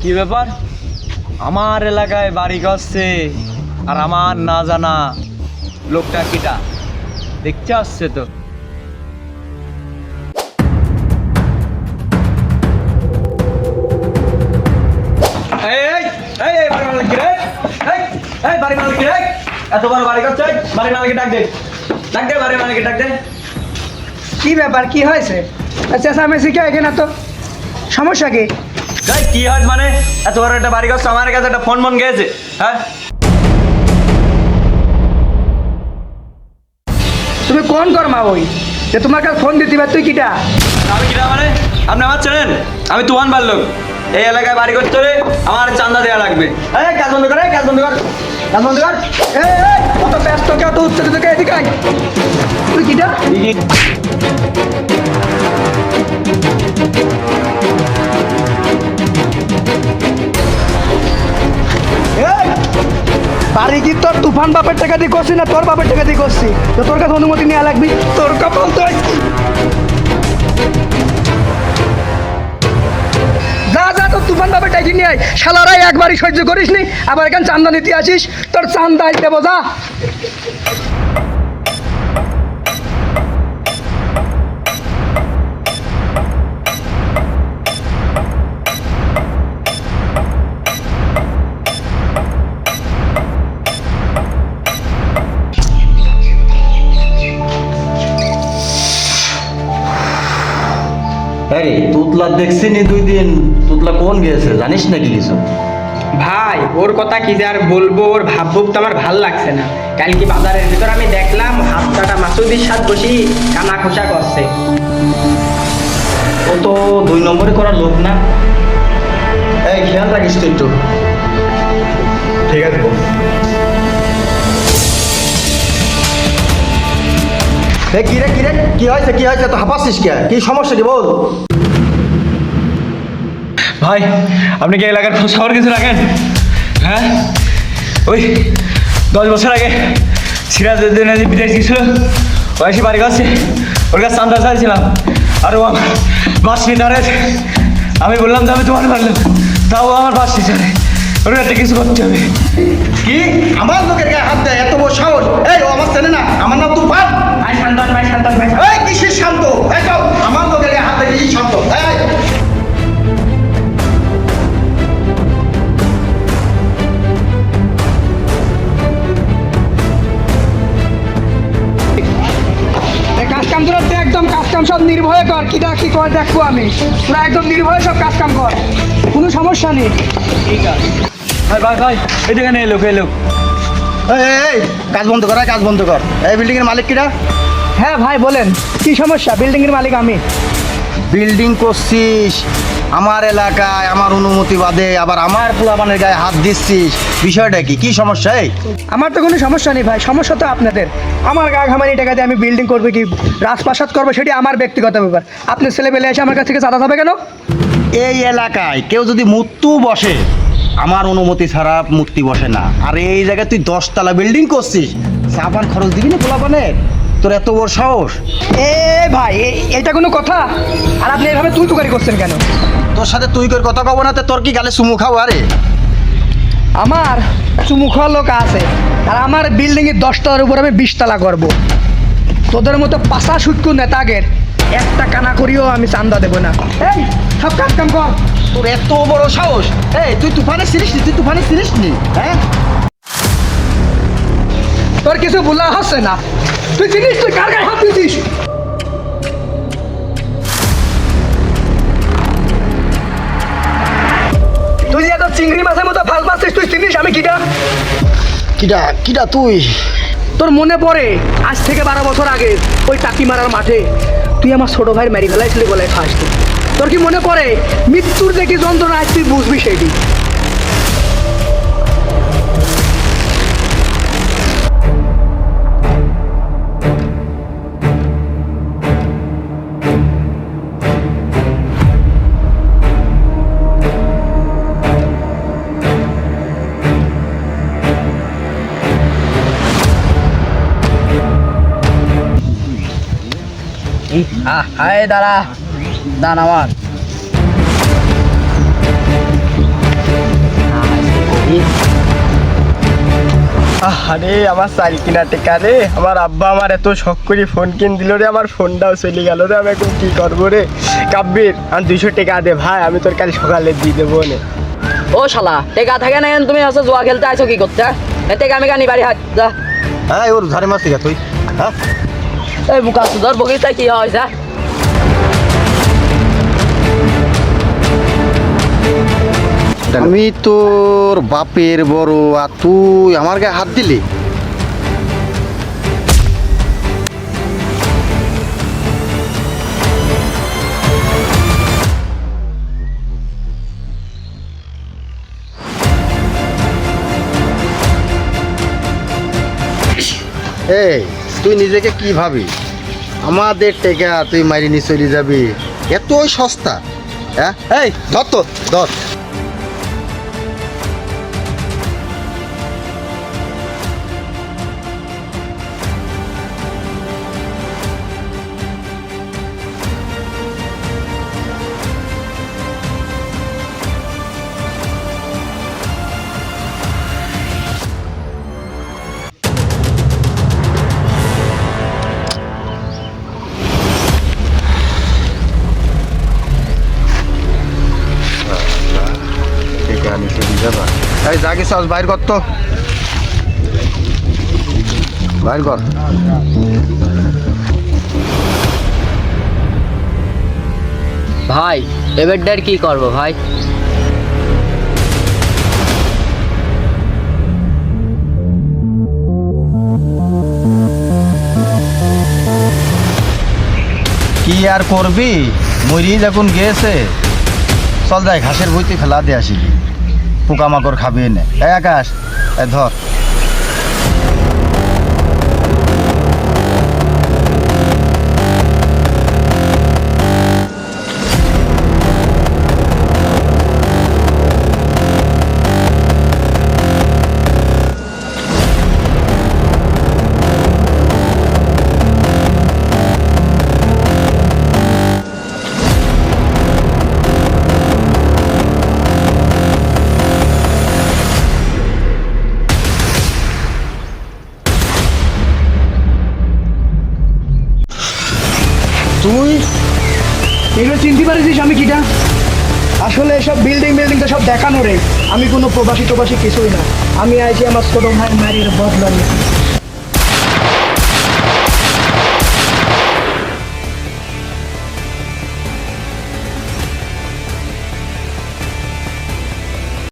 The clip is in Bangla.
কি ব্যাপার? আমার এলাকায় বাড়ি করছে আর আমার না জানা লোকটা কিটা দেখতে আসছে তো। বাড়ি মালিক রে, এত বড় বাড়ি করছে, বাড়ি মালিক ডাক দে, ডাক দে, বাড়ি মালিক ডাক দে। কি ব্যাপার, কি হয়েছে? চেঁচামেচি কে এখানে? তো সমস্যা কি? কি হয় মানে এত বড় একটা বাড়ি করছে, আমার কাছে একটা ফোন মন গেছে। হ্যাঁ, তুমি কোন কর্মা ওই যে তোমার কাছে ফোন দিতে পার? তুই কিটা? আমি কিটা মানে? আপনি আমার চেনেন? আমি তুফান বাল্লুক। এই এলাকায় বাড়ি করতে হলে আমার চাঁদা দেওয়া লাগবে। এই কাজ বন্ধ কর, কাজ বন্ধ কর, কাজ বন্ধ কর। কত ব্যস্ত কে, অত উচ্চরিত কে? এদিকে আয়। তুই কিটা? বাড়ি কি তোর তুফান বাপের টাকা দিয়ে করছি না তোর বাপের টাকা দিয়ে করছি? তো তোর কাছে অনুমতি নেওয়া লাগবি। তোর কপাল তো যা যা, তোর তুফান বাপের টাকা নিয়ে আয়। শালারাই একবারই সহ্য করিস নি, আবার এখানে চান্দা নিতে আসিস। তোর চান্দা দেবো, যা। আরে তুতলা দেখছি নি 2 দিন, তুতলা কোন গেছে জানিস নাকি কিছু? ভাই ওর কথা কি যে আর বলবো, ওর ভাবভুক তো আমার ভাল লাগছে না। কালকে বাজারের ভিতর আমি দেখলাম হাত কাটা মাসুদির সাথে বসি কানা খোসা করছে। ও তো 2 নম্বরে করার লোক না। এই খেয়াল রাখিস তো একটু। ঠিক আছে বল। কি রে কি রে, কি হয়েছে কি হয়েছে? তো হাঁপাচ্ছিস কে? কি সমস্যা কি বল? ভাই, আপনি কি এলাকার খোঁজ খবর কিছু রাখেন? হ্যাঁ, ওই 10 বছর আগে সিরাজউদ্দিন বিদেশ গেছিল, ও এসে বাড়ি করছে, ওর কাছে চান্দা চাইছিলাম, আর ও আমার বাস নিতারে। আমি বললাম যে আমি তোমার মারলাম, তাও আমার বাস নিতারে। ওর একটা কিছু করতে হবে। কি আমার লোকের গায়ে হাত দেয়? এত বড় সাহস! এই ও আমার চেনে না, আমার নাম তুফান। ভাই শান্তন, ভাই শান্তন, ভাই এই কিসের শান্ত? এই চল, আমার লোকের গায়ে হাত দেয় কি শান্ত? এই কাজ কাম তোরা তো একদম কাজ কাম সব নির্ভয়ে কর। কিটা কি কর দেখবো আমি। তোরা একদম নির্ভয়ে সব কাজ কাম কর, কোনো সমস্যা নেই। ঠিক আছে ভাই, ভাই ভাই, এই দেখেন এই লোক, এই লোক। এই কাজ বন্ধ কর, কাজ বন্ধ কর। এই বিল্ডিং এর মালিক কিরা? হ্যাঁ ভাই বলেন, কি সমস্যা? বিল্ডিং এর মালিক আমি। বিল্ডিং করছিস আমার এলাকায়, আমার অনুমতি বাদে, আবার আমার পোলাপানের গায়ে হাত দিচ্ছিস, বিষয়টা কি? কি সমস্যা? এই আমার তো কোনো সমস্যা নেই ভাই, সমস্যা তো আপনাদের। আমার গা ঘামানি টাকা দিয়ে আমি বিল্ডিং করবো কি রাজপ্রাসাদ করবো, সেটি আমার ব্যক্তিগত ব্যাপার। আপনার ছেলেবেলে এসে আমার কাছ থেকে চাঁদা যাবে কেন? এই এলাকায় কেউ যদি মূর্তি বসে, আমার অনুমতি ছাড়া মূর্তি বসে না। আর এই জায়গায় তুই 10 তলা বিল্ডিং করছিস, সাবান খরচ দিবি না পোলাপানের? তোর এত বড় সাহস! এ ভাই, এটা কোনো কথা? আর আপনি এভাবে তুই তুকারি করছেন কেন? তোর সাথে তুই করে কথা কব না, তোর কি গালে চুমু খাও? আরে আমার চুমু খাওয়ার লোক আছে, আর আমার বিল্ডিংয়ের 10 তলার উপর আমি 20 তলা করবো। তোদের মতো পাশা সুটকু নেতাগের একটা কানা করিও আমি চান্দা দেবো না। এই সব কাজ কাম কর। তোর এত বড় সাহস! এই তুই তুফানে ছিলিস নি? তুই তুফানে ছিলিস নি? হ্যাঁ, তোর কিছু বলা হচ্ছে না। তুই চিনিস তুই কার গায়ে হাত দিয়েছিস? তুই যে এত চিংড়ি মাছের মতো ফাল পাচ্ছিস, তুই চিনিস আমি কিটা? কিটা কিটা তুই? তোর মনে পড়ে আজ থেকে 12 বছর আগে ওই টাকি মারার মাঠে তুই আমার ছোট ভাইয়ের মেরি ফেলাইছিলি গলায় ফাঁস দিয়ে? তোর কি মনে পড়ে? মৃত্যুর দেখি যন্ত্রণা, আজ তুই বুঝবি সেটি। হায় দাঁড়া, দান আমার আরে আমার চাল কিনা টেকা রে, আমার আব্বা আমার এত শখ করে ফোন কিন দিল রে, আমার ফোনটাও চলে গেল রে, আমি এখন কি করবো রে? কাব্বির আর 200 টাকা দে ভাই, আমি তোর কাল সকালে দিয়ে দেবো নে। ও শালা টেকা থাকে না, তুমি হচ্ছে জুয়া খেলতে আইছো কি করতে? টেকা আমি কানি বাড়ি হাত যা। হ্যাঁ ওর ধারে মাছ গা তুই। হ্যাঁ এই বুকা সুদর বগিতে কি হয় যা। আমি তোর বাপের বড় আর তুই আমার গায়ে হাত দিলি? এই তুই নিজেকে কি ভাবি? আমাদের টেকা তুই মারি নিয়ে চলে যাবি? এতই সস্তা? হ্যাঁ এই ধর তো ধর। এই যা কিছু আজ বাইর কর তো, বাইর কর। ভাই এবারটার কি করব ভাই? কি আর করবি, মরি যখন গেছে, চল যাই ঘাসের বইতে ফেলা দিয়ে আসিবি, পোকামাকড় খাবি না। এই আকাশ, এই ধর। তুই এগুলো চিনতে পারিস আমি কিটা? আসলে এসব বিল্ডিং তো সব দেখানো রে, আমি কোনো প্রবাসী কিছুই না, আমি আইছি আমার ছোট ভাই মারির বদলা নিতে।